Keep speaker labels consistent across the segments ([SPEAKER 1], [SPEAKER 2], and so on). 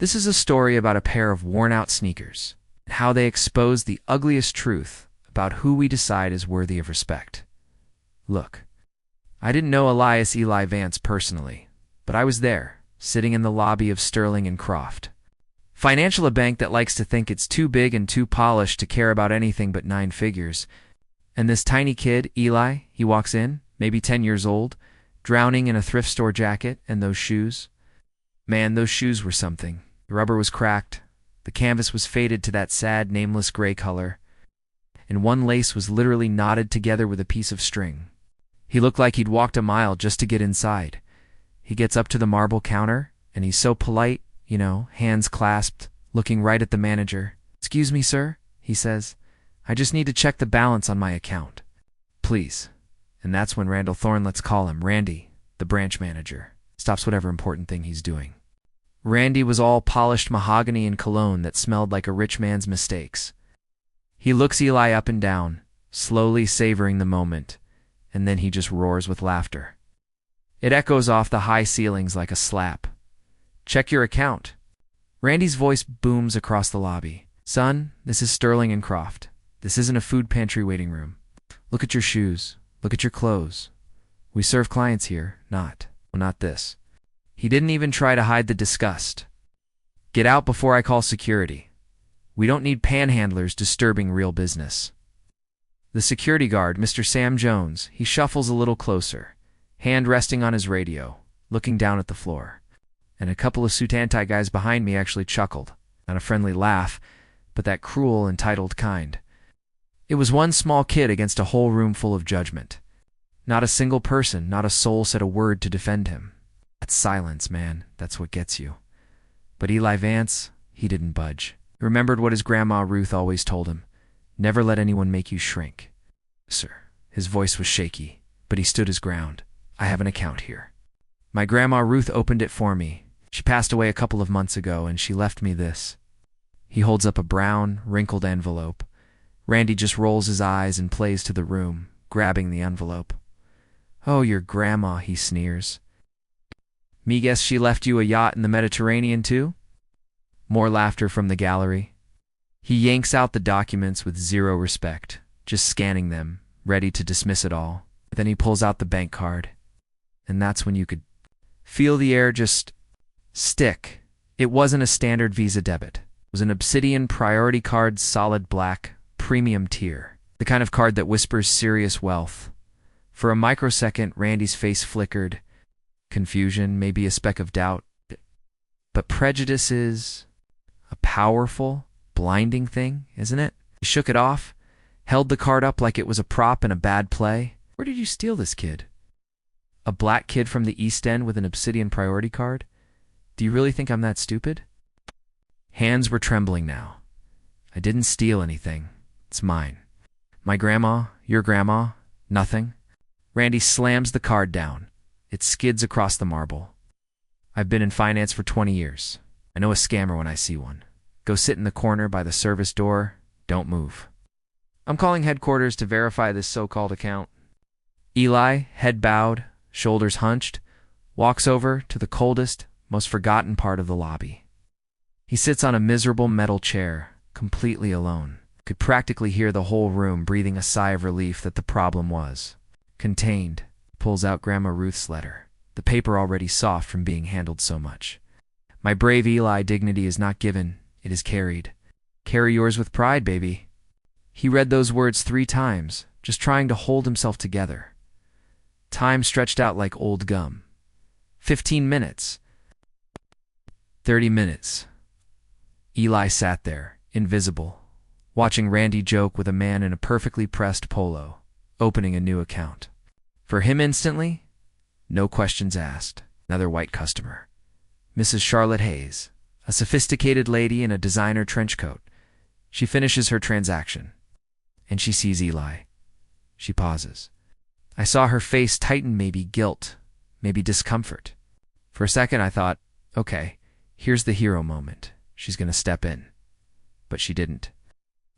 [SPEAKER 1] This is a story about a pair of worn-out sneakers and how they expose the ugliest truth about who we decide is worthy of respect. Look, I didn't know Elias Eli Vance personally, but I was there, sitting in the lobby of Sterling and Croft. Financial, a bank that likes to think it's too big and too polished to care about anything but nine figures. And this tiny kid, Eli, he walks in, maybe 10 years old, drowning in a thrift store jacket and those shoes. Man, those shoes were something. The rubber was cracked, the canvas was faded to that sad, nameless gray color, and one lace was literally knotted together with a piece of string. He looked like he'd walked a mile just to get inside. He gets up to the marble counter, and he's so polite, hands clasped, looking right at the manager. "Excuse me, sir," he says. "I just need to check the balance on my account." "Please." And that's when Randall Thorne, let's call him Randy, the branch manager, stops whatever important thing he's doing. Randy was all polished mahogany and cologne that smelled like a rich man's mistakes. He looks Eli up and down, slowly savoring the moment, and then he just roars with laughter. It echoes off the high ceilings like a slap. "Check your account." Randy's voice booms across the lobby. "Son, this is Sterling and Croft. This isn't a food pantry waiting room. Look at your shoes. Look at your clothes. We serve clients here, not this." He didn't even try to hide the disgust. "Get out before I call security. We don't need panhandlers disturbing real business." The security guard, Mr. Sam Jones, he shuffles a little closer, hand resting on his radio, looking down at the floor. And a couple of Sutantai guys behind me actually chuckled. Not a friendly laugh, but that cruel, entitled kind. It was one small kid against a whole room full of judgment. Not a single person, not a soul said a word to defend him. That's silence, man. That's what gets you. But Eli Vance, he didn't budge. He remembered what his grandma Ruth always told him. Never let anyone make you shrink. "Sir." His voice was shaky, but he stood his ground. "I have an account here. My grandma Ruth opened it for me. She passed away a couple of months ago, and she left me this." He holds up a brown, wrinkled envelope. Randy just rolls his eyes and plays to the room, grabbing the envelope. "Oh, your grandma," he sneers. "Me guess she left you a yacht in the Mediterranean, too?" More laughter from the gallery. He yanks out the documents with zero respect, just scanning them, ready to dismiss it all. Then he pulls out the bank card. And that's when you could feel the air just stick. It wasn't a standard Visa debit. It was an Obsidian Priority Card solid black, premium tier. The kind of card that whispers serious wealth. For a microsecond, Randy's face flickered. Confusion, maybe a speck of doubt. But prejudice is a powerful, blinding thing, isn't it? He shook it off, held the card up like it was a prop in a bad play. "Where did you steal this kid? A black kid from the East End with an Obsidian Priority Card? Do you really think I'm that stupid?" Hands were trembling now. "I didn't steal anything. It's mine. My grandma, your grandma, nothing." Randy slams the card down. It skids across the marble. "I've been in finance for 20 years. I know a scammer when I see one. Go sit in the corner by the service door. Don't move. I'm calling headquarters to verify this so-called account." Eli, head bowed, shoulders hunched, walks over to the coldest, most forgotten part of the lobby. He sits on a miserable metal chair, completely alone. Could practically hear the whole room breathing a sigh of relief that the problem was contained. Pulls out Grandma Ruth's letter, the paper already soft from being handled so much. "My brave Eli, dignity is not given, it is carried. Carry yours with pride, baby." He read those words 3 times, just trying to hold himself together. Time stretched out like old gum. 15 minutes. 30 minutes. Eli sat there, invisible, watching Randy joke with a man in a perfectly pressed polo, opening a new account. For him instantly, no questions asked. Another white customer. Mrs. Charlotte Hayes, a sophisticated lady in a designer trench coat. She finishes her transaction, and she sees Eli. She pauses. I saw her face tighten, maybe guilt, maybe discomfort. For a second I thought, okay, here's the hero moment. She's going to step in. But she didn't.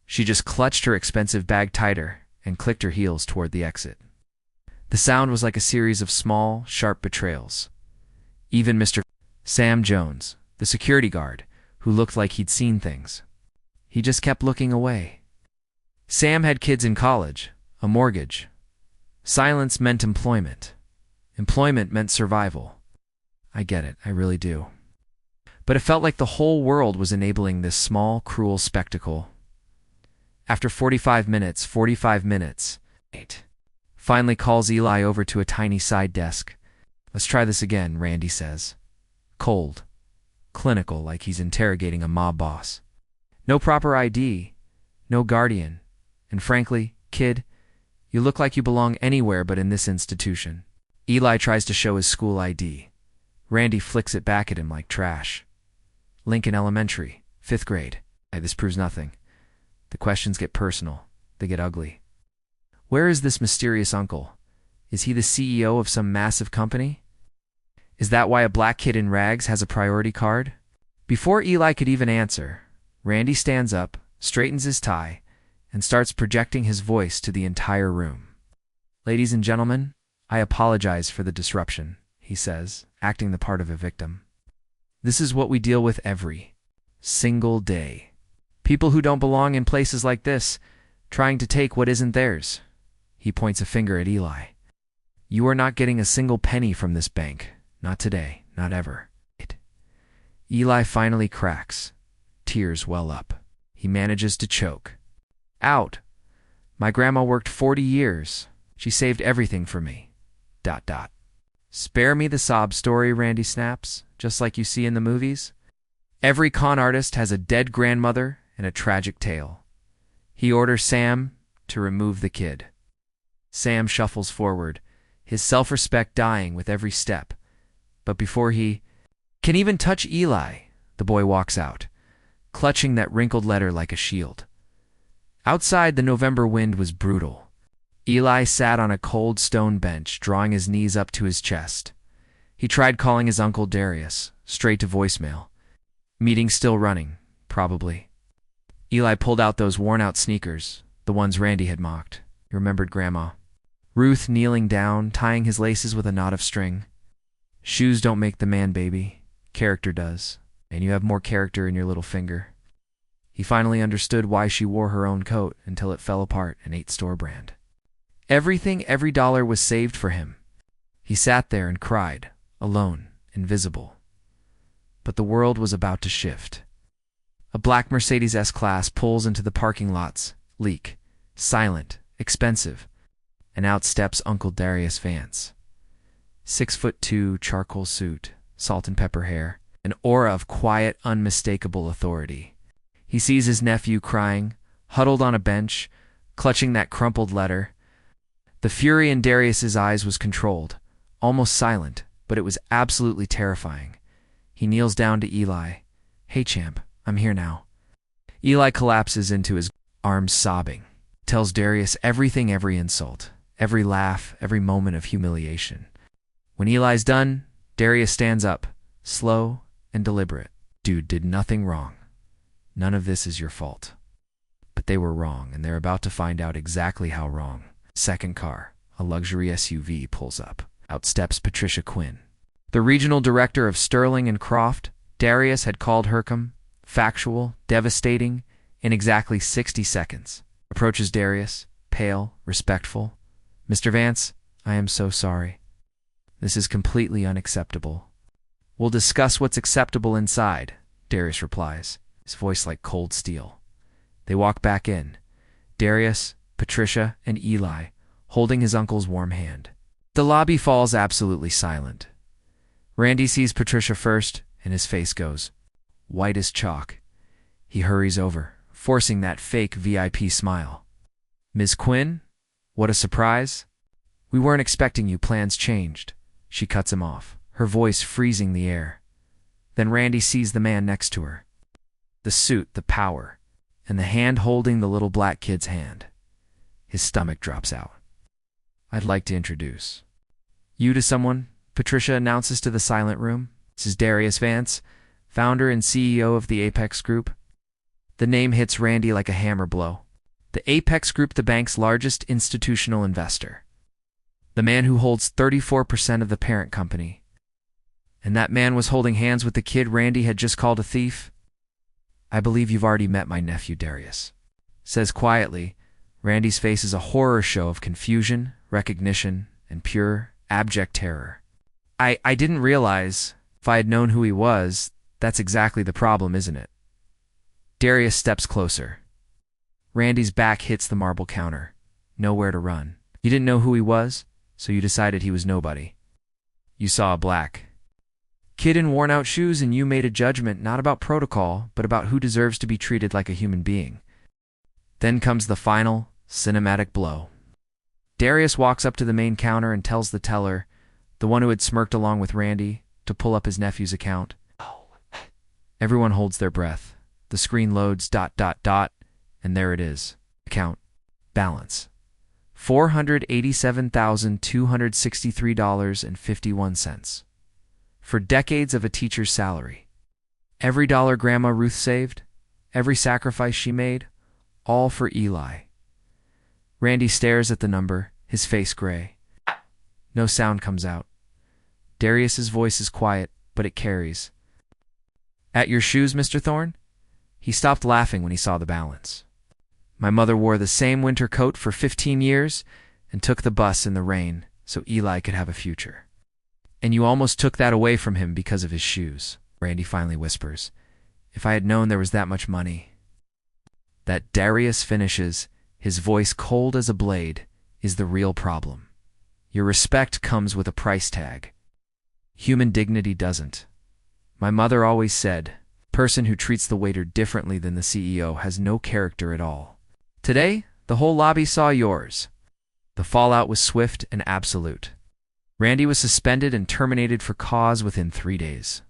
[SPEAKER 1] She just clutched her expensive bag tighter and clicked her heels toward the exit. The sound was like a series of small, sharp betrayals. Even Mr. Sam Jones, the security guard, who looked like he'd seen things. He just kept looking away. Sam had kids in college, a mortgage. Silence meant employment. Employment meant survival. I get it, I really do. But it felt like the whole world was enabling this small, cruel spectacle. After 45 minutes, finally calls Eli over to a tiny side desk. Let's try this again, Randy says. Cold. Clinical, like he's interrogating a mob boss. No proper ID. No guardian. And frankly, kid, you look like you belong anywhere but in this institution. Eli tries to show his school ID. Randy flicks it back at him like trash. Lincoln Elementary, 5th grade. This proves nothing. The questions get personal. They get ugly. Where is this mysterious uncle? Is he the CEO of some massive company? Is that why a black kid in rags has a priority card? Before Eli could even answer, Randy stands up, straightens his tie, and starts projecting his voice to the entire room. Ladies and gentlemen, I apologize for the disruption, he says, acting the part of a victim. This is what we deal with every single day. People who don't belong in places like this, trying to take what isn't theirs. He points a finger at Eli. You are not getting a single penny from this bank. Not today, not ever. Eli finally cracks. Tears well up. He manages to choke. Out. My grandma worked 40 years. She saved everything for me. ... Spare me the sob story, Randy snaps, just like you see in the movies. Every con artist has a dead grandmother and a tragic tale. He orders Sam to remove the kid. Sam shuffles forward, his self-respect dying with every step. But before he can even touch Eli, the boy walks out, clutching that wrinkled letter like a shield. Outside, the November wind was brutal. Eli sat on a cold stone bench, drawing his knees up to his chest. He tried calling his uncle Darius, straight to voicemail. Meeting still running, probably. Eli pulled out those worn-out sneakers, the ones Randy had mocked. He remembered Grandma. Ruth kneeling down, tying his laces with a knot of string. Shoes don't make the man, baby. Character does. And you have more character in your little finger. He finally understood why she wore her own coat until it fell apart and ate store brand. Everything, every dollar was saved for him. He sat there and cried, alone, invisible. But the world was about to shift. A black Mercedes S-Class pulls into the parking lots, leak, silent, expensive, and out steps Uncle Darius Vance. 6'2", charcoal suit, salt and pepper hair, an aura of quiet, unmistakable authority. He sees his nephew crying, huddled on a bench, clutching that crumpled letter. The fury in Darius's eyes was controlled, almost silent, but it was absolutely terrifying. He kneels down to Eli. Hey, champ, I'm here now. Eli collapses into his arms sobbing, tells Darius everything, every insult, every laugh, every moment of humiliation. When Eli's done, Darius stands up, slow and deliberate. Dude did nothing wrong. None of this is your fault. But they were wrong, and they're about to find out exactly how wrong. Second car, a luxury SUV, pulls up. Out steps Patricia Quinn. The regional director of Sterling and Croft. Darius had called Hercom factual, devastating, in exactly 60 seconds. Approaches Darius, pale, respectful. Mr. Vance, I am so sorry. This is completely unacceptable. We'll discuss what's acceptable inside, Darius replies, his voice like cold steel. They walk back in. Darius, Patricia, and Eli, holding his uncle's warm hand. The lobby falls absolutely silent. Randy sees Patricia first, and his face goes white as chalk. He hurries over, forcing that fake VIP smile. Ms. Quinn? What a surprise. We weren't expecting you. Plans changed. She cuts him off, her voice freezing the air. Then Randy sees the man next to her. The suit, the power, and the hand holding the little black kid's hand. His stomach drops out. I'd like to introduce you to someone, Patricia announces to the silent room. This is Darius Vance, founder and CEO of the Apex Group. The name hits Randy like a hammer blow. The Apex Group, the bank's largest institutional investor. The man who holds 34% of the parent company. And that man was holding hands with the kid Randy had just called a thief. I believe you've already met my nephew Darius, says quietly. Randy's face is a horror show of confusion, recognition, and pure, abject terror. I didn't realize. If I had known who he was, that's exactly the problem, isn't it? Darius steps closer. Randy's back hits the marble counter. Nowhere to run. You didn't know who he was, so you decided he was nobody. You saw a black kid in worn-out shoes, and you made a judgment not about protocol, but about who deserves to be treated like a human being. Then comes the final, cinematic blow. Darius walks up to the main counter and tells the teller, the one who had smirked along with Randy, to pull up his nephew's account. Everyone holds their breath. The screen loads ... and there it is. Account. Balance. $487,263.51. For decades of a teacher's salary. Every dollar Grandma Ruth saved, every sacrifice she made, all for Eli. Randy stares at the number, his face gray. No sound comes out. Darius's voice is quiet, but it carries. At your shoes, Mr. Thorne? He stopped laughing when he saw the balance. My mother wore the same winter coat for 15 years and took the bus in the rain so Eli could have a future. And you almost took that away from him because of his shoes, Randy finally whispers. If I had known there was that much money. That Darius finishes, his voice cold as a blade, is the real problem. Your respect comes with a price tag. Human dignity doesn't. My mother always said, person who treats the waiter differently than the CEO has no character at all. Today, the whole lobby saw yours. The fallout was swift and absolute. Randy was suspended and terminated for cause within 3 days.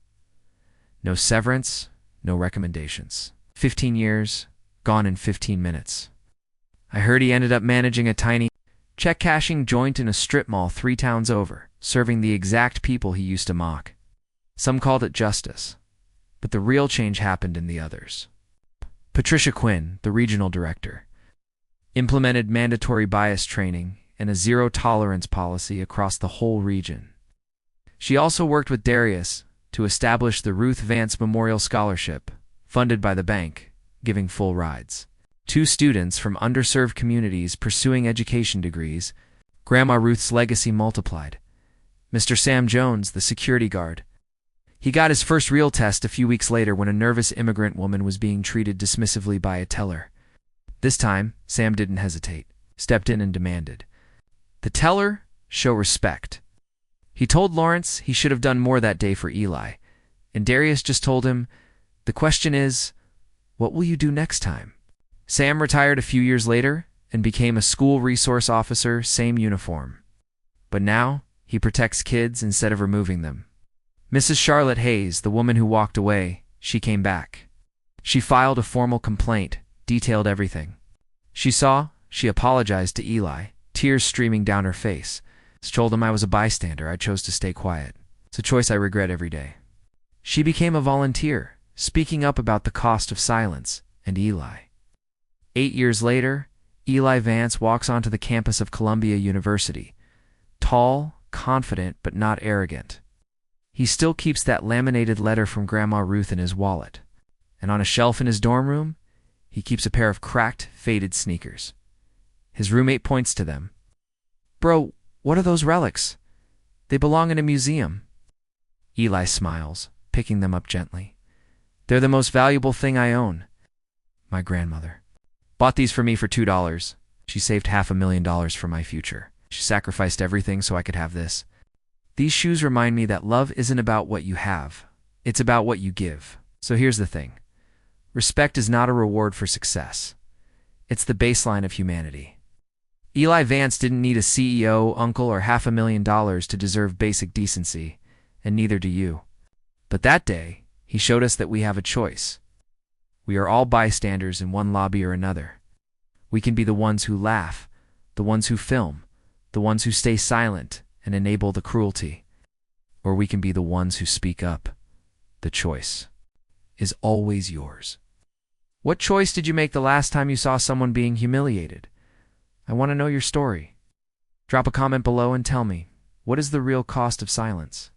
[SPEAKER 1] No severance, no recommendations. 15 years, gone in 15 minutes. I heard he ended up managing a tiny check-cashing joint in a strip mall 3 towns over, serving the exact people he used to mock. Some called it justice, but the real change happened in the others. Patricia Quinn, the regional director, implemented mandatory bias training and a zero-tolerance policy across the whole region. She also worked with Darius to establish the Ruth Vance Memorial Scholarship, funded by the bank, giving full rides. 2 students from underserved communities pursuing education degrees. Grandma Ruth's legacy multiplied. Mr. Sam Jones, the security guard. He got his first real test a few weeks later when a nervous immigrant woman was being treated dismissively by a teller. This time, Sam didn't hesitate, stepped in and demanded. The teller, show respect. He told Lawrence he should have done more that day for Eli, and Darius just told him, the question is, what will you do next time? Sam retired a few years later and became a school resource officer, same uniform. But now, he protects kids instead of removing them. Mrs. Charlotte Hayes, the woman who walked away, she came back. She filed a formal complaint, detailed everything. She apologized to Eli, tears streaming down her face. She told him I was a bystander, I chose to stay quiet. It's a choice I regret every day. She became a volunteer, speaking up about the cost of silence, and Eli. 8 years later, Eli Vance walks onto the campus of Columbia University. Tall, confident, but not arrogant. He still keeps that laminated letter from Grandma Ruth in his wallet. And on a shelf in his dorm room, he keeps a pair of cracked, faded sneakers. His roommate points to them. Bro, what are those relics? They belong in a museum. Eli smiles, picking them up gently. They're the most valuable thing I own. My grandmother bought these for me for $2. She saved $500,000 for my future. She sacrificed everything so I could have this. These shoes remind me that love isn't about what you have. It's about what you give. So here's the thing. Respect is not a reward for success. It's the baseline of humanity. Eli Vance didn't need a CEO, uncle, or $500,000 to deserve basic decency, and neither do you. But that day, he showed us that we have a choice. We are all bystanders in one lobby or another. We can be the ones who laugh, the ones who film, the ones who stay silent and enable the cruelty. Or we can be the ones who speak up. The choice is always yours. What choice did you make the last time you saw someone being humiliated? I want to know your story. Drop a comment below and tell me, what is the real cost of silence?